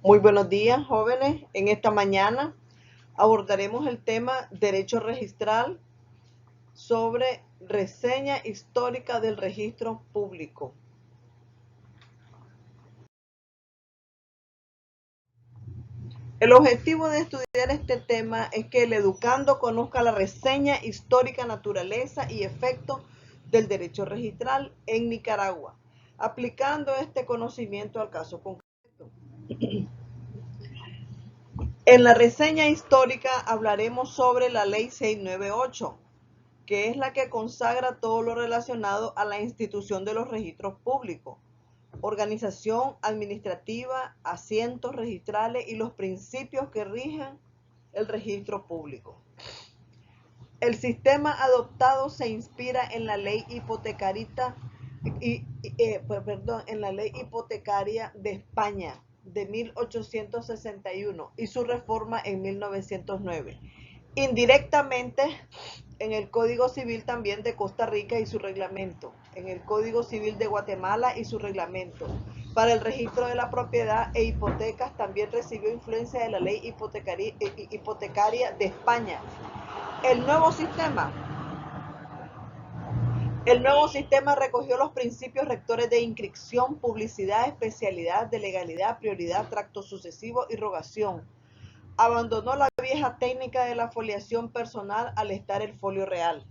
Muy buenos días, jóvenes. En esta mañana abordaremos el tema Derecho Registral sobre reseña histórica del registro público. El objetivo de estudiar este tema es que el educando conozca la reseña histórica, naturaleza y efecto del derecho registral en Nicaragua, aplicando este conocimiento al caso concreto. En la reseña histórica hablaremos sobre la Ley 698, que es la que consagra todo lo relacionado a la institución de los registros públicos, organización administrativa, asientos registrales y los principios que rigen el registro público. El sistema adoptado se inspira en la ley hipotecaria de España de 1861 y su reforma en 1909. Indirectamente en el Código Civil también de Costa Rica y su reglamento, en el Código Civil de Guatemala y su reglamento. Para el registro de la propiedad e hipotecas también recibió influencia de la ley hipotecaria de España. El nuevo sistema recogió los principios rectores de inscripción, publicidad, especialidad, de legalidad, prioridad, tracto sucesivo y rogación. Abandonó la vieja técnica de la foliación personal al estar el folio real.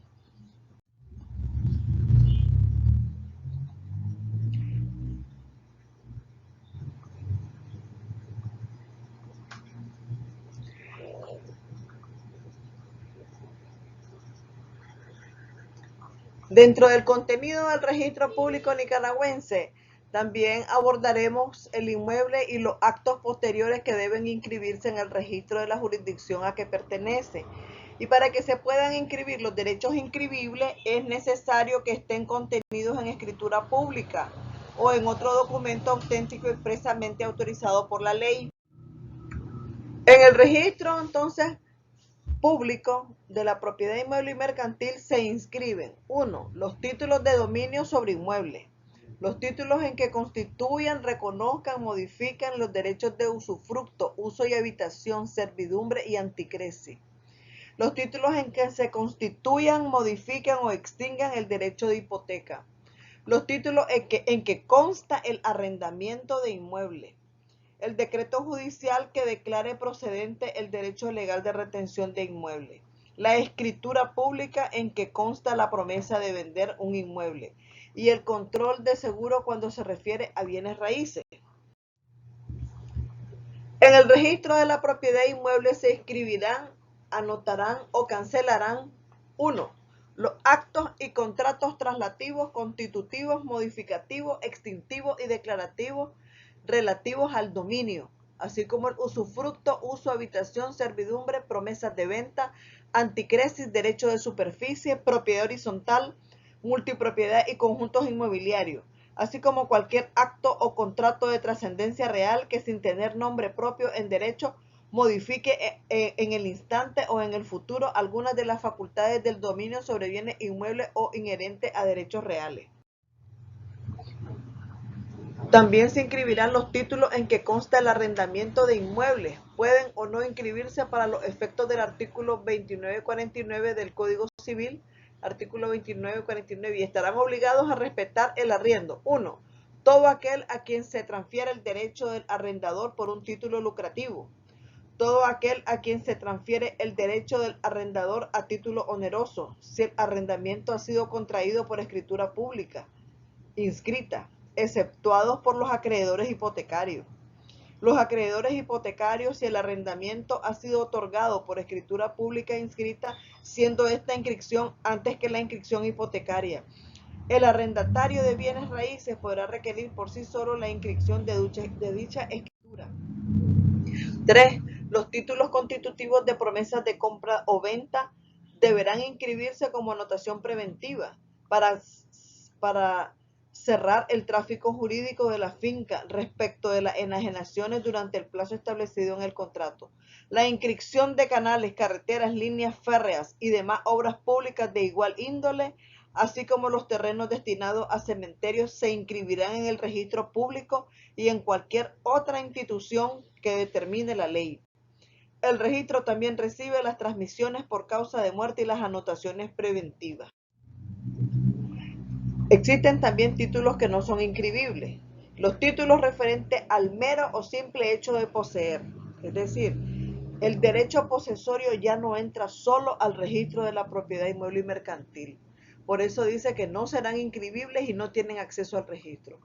Dentro del contenido del registro público nicaragüense, también abordaremos el inmueble y los actos posteriores que deben inscribirse en el registro de la jurisdicción a que pertenece. Y para que se puedan inscribir los derechos inscribibles, es necesario que estén contenidos en escritura pública o en otro documento auténtico expresamente autorizado por la ley. En el registro, entonces, público de la propiedad inmueble y mercantil se inscriben: 1. Los títulos de dominio sobre inmuebles. Los títulos en que constituyan, reconozcan, modifican los derechos de usufructo, uso y habitación, servidumbre y anticresi. Los títulos en que se constituyan, modifican o extingan el derecho de hipoteca. Los títulos en que consta el arrendamiento de inmuebles. El decreto judicial que declare procedente el derecho legal de retención de inmueble. La escritura pública en que consta la promesa de vender un inmueble. Y el control de seguro cuando se refiere a bienes raíces. En el registro de la propiedad inmueble se inscribirán, anotarán o cancelarán: 1. Los actos y contratos traslativos, constitutivos, modificativos, extintivos y declarativos relativos al dominio, así como el usufructo, uso, habitación, servidumbre, promesas de venta, anticresis, derecho de superficie, propiedad horizontal, multipropiedad y conjuntos inmobiliarios, así como cualquier acto o contrato de trascendencia real que, sin tener nombre propio en derecho, modifique en el instante o en el futuro algunas de las facultades del dominio sobre bienes inmuebles o inherente a derechos reales. También se inscribirán los títulos en que consta el arrendamiento de inmuebles. Pueden o no inscribirse para los efectos del artículo 2949 del Código Civil, artículo 2949, y estarán obligados a respetar el arriendo. 1. Todo aquel a quien se transfiere el derecho del arrendador por un título lucrativo. Todo aquel a quien se transfiere el derecho del arrendador a título oneroso, si el arrendamiento ha sido contraído por escritura pública inscrita, exceptuados por los acreedores hipotecarios. Los acreedores hipotecarios, si el arrendamiento ha sido otorgado por escritura pública inscrita, siendo esta inscripción antes que la inscripción hipotecaria. El arrendatario de bienes raíces podrá requerir por sí solo la inscripción de dicha escritura. 3. Los títulos constitutivos de promesas de compra o venta deberán inscribirse como anotación preventiva para cerrar el tráfico jurídico de la finca respecto de las enajenaciones durante el plazo establecido en el contrato. La inscripción de canales, carreteras, líneas férreas y demás obras públicas de igual índole así como los terrenos destinados a cementerios se inscribirán en el registro público y en cualquier otra institución que determine la ley. El registro también recibe las transmisiones por causa de muerte y las anotaciones preventivas. Existen también títulos que no son inscribibles. Los títulos referentes al mero o simple hecho de poseer, es decir, el derecho posesorio ya no entra solo al registro de la propiedad inmueble y mercantil. Por eso dice que no serán inscribibles y no tienen acceso al registro.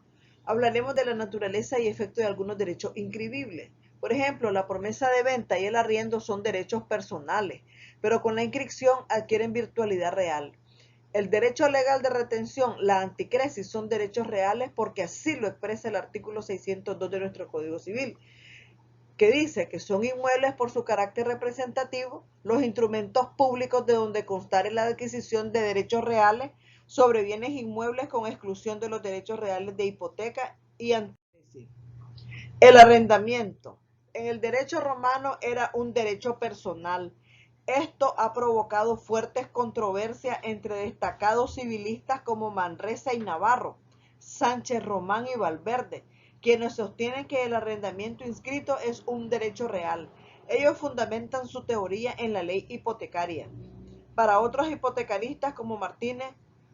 Hablaremos de la naturaleza y efecto de algunos derechos inscribibles. Por ejemplo, la promesa de venta y el arriendo son derechos personales, pero con la inscripción adquieren virtualidad real. El derecho legal de retención, la anticresis, son derechos reales porque así lo expresa el artículo 602 de nuestro Código Civil, que dice que son inmuebles por su carácter representativo los instrumentos públicos de donde constare la adquisición de derechos reales sobre bienes inmuebles con exclusión de los derechos reales de hipoteca y anticresis. El arrendamiento. En el derecho romano era un derecho personal. Esto ha provocado fuertes controversias entre destacados civilistas como Manresa y Navarro, Sánchez Román y Valverde, quienes sostienen que el arrendamiento inscrito es un derecho real. Ellos fundamentan su teoría en la ley hipotecaria. Para otros hipotecaristas como Martínez,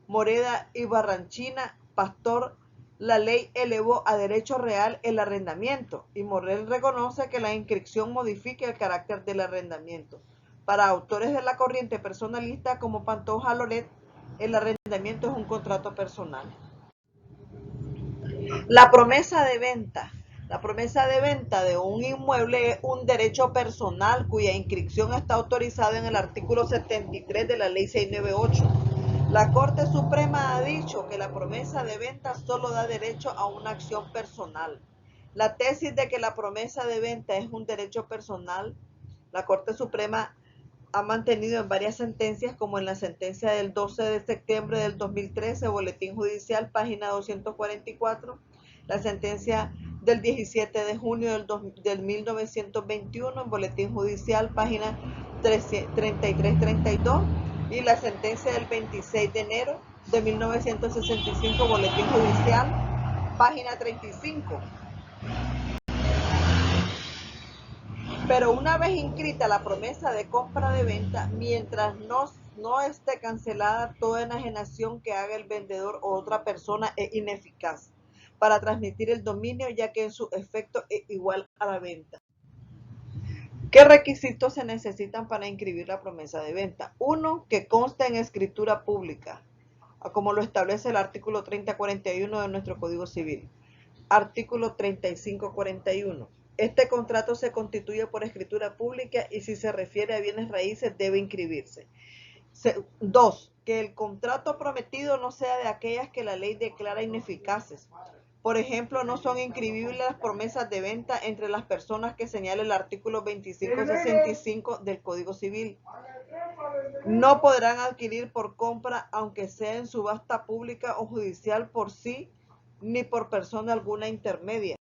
Moreda y Barranchina, Pastor, la ley elevó a derecho real el arrendamiento y Morel reconoce que la inscripción modifica el carácter del arrendamiento. Para autores de la corriente personalista como Pantoja Loret, el arrendamiento es un contrato personal. La promesa de venta. La promesa de venta de un inmueble es un derecho personal cuya inscripción está autorizada en el artículo 73 de la Ley 698. La Corte Suprema ha dicho que la promesa de venta solo da derecho a una acción personal. La tesis de que la promesa de venta es un derecho personal, la Corte Suprema ha mantenido en varias sentencias, como en la sentencia del 12 de septiembre del 2013, Boletín Judicial, página 244, la sentencia del 17 de junio del 1921, en Boletín Judicial, página 3332, y la sentencia del 26 de enero de 1965, Boletín Judicial, página 35. Pero una vez inscrita la promesa de compra de venta, mientras no esté cancelada, toda enajenación que haga el vendedor o otra persona es ineficaz para transmitir el dominio, ya que en su efecto es igual a la venta. ¿Qué requisitos se necesitan para inscribir la promesa de venta? 1. Que conste en escritura pública, como lo establece el artículo 3041 de nuestro Código Civil. Artículo 3541. Este contrato se constituye por escritura pública y si se refiere a bienes raíces debe inscribirse. 2. Que el contrato prometido no sea de aquellas que la ley declara ineficaces. Por ejemplo, no son inscribibles las promesas de venta entre las personas que señala el artículo 2565 del Código Civil. No podrán adquirir por compra, aunque sea en subasta pública o judicial por sí, ni por persona alguna intermedia.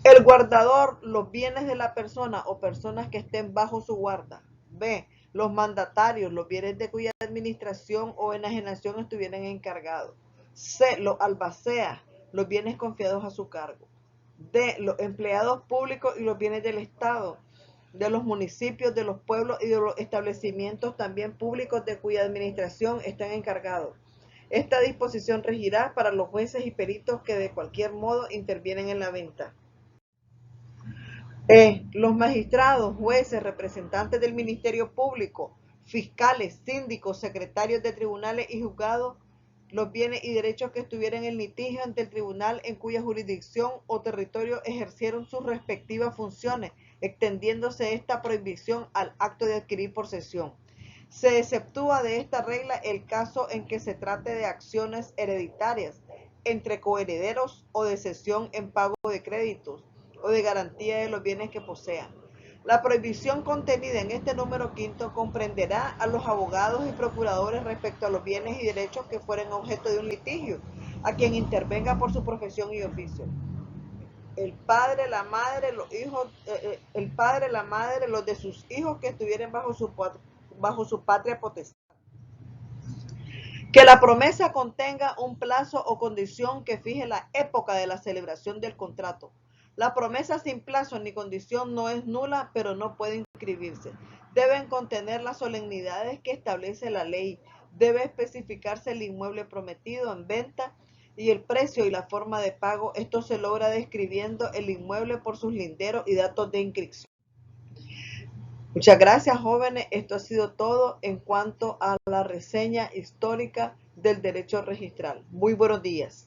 El guardador, los bienes de la persona o personas que estén bajo su guarda. B. Los mandatarios, los bienes de cuya administración o enajenación estuvieran encargados. C. Los albaceas, los bienes confiados a su cargo. D. Los empleados públicos y los bienes del Estado, de los municipios, de los pueblos y de los establecimientos también públicos de cuya administración están encargados. Esta disposición regirá para los jueces y peritos que de cualquier modo intervienen en la venta. Los magistrados, jueces, representantes del Ministerio Público, fiscales, síndicos, secretarios de tribunales y juzgados, los bienes y derechos que estuvieran en litigio ante el tribunal en cuya jurisdicción o territorio ejercieron sus respectivas funciones, extendiéndose esta prohibición al acto de adquirir posesión. Se exceptúa de esta regla el caso en que se trate de acciones hereditarias entre coherederos o de cesión en pago de créditos o de garantía de los bienes que posean. La prohibición contenida en este número quinto comprenderá a los abogados y procuradores respecto a los bienes y derechos que fueren objeto de un litigio, a quien intervenga por su profesión y oficio. El padre, la madre, los hijos, el padre, la madre, los de sus hijos que estuvieran bajo su patria potestad. Que la promesa contenga un plazo o condición que fije la época de la celebración del contrato. La promesa sin plazo ni condición no es nula, pero no puede inscribirse. Deben contener las solemnidades que establece la ley. Debe especificarse el inmueble prometido en venta y el precio y la forma de pago. Esto se logra describiendo el inmueble por sus linderos y datos de inscripción. Muchas gracias, jóvenes. Esto ha sido todo en cuanto a la reseña histórica del derecho registral. Muy buenos días.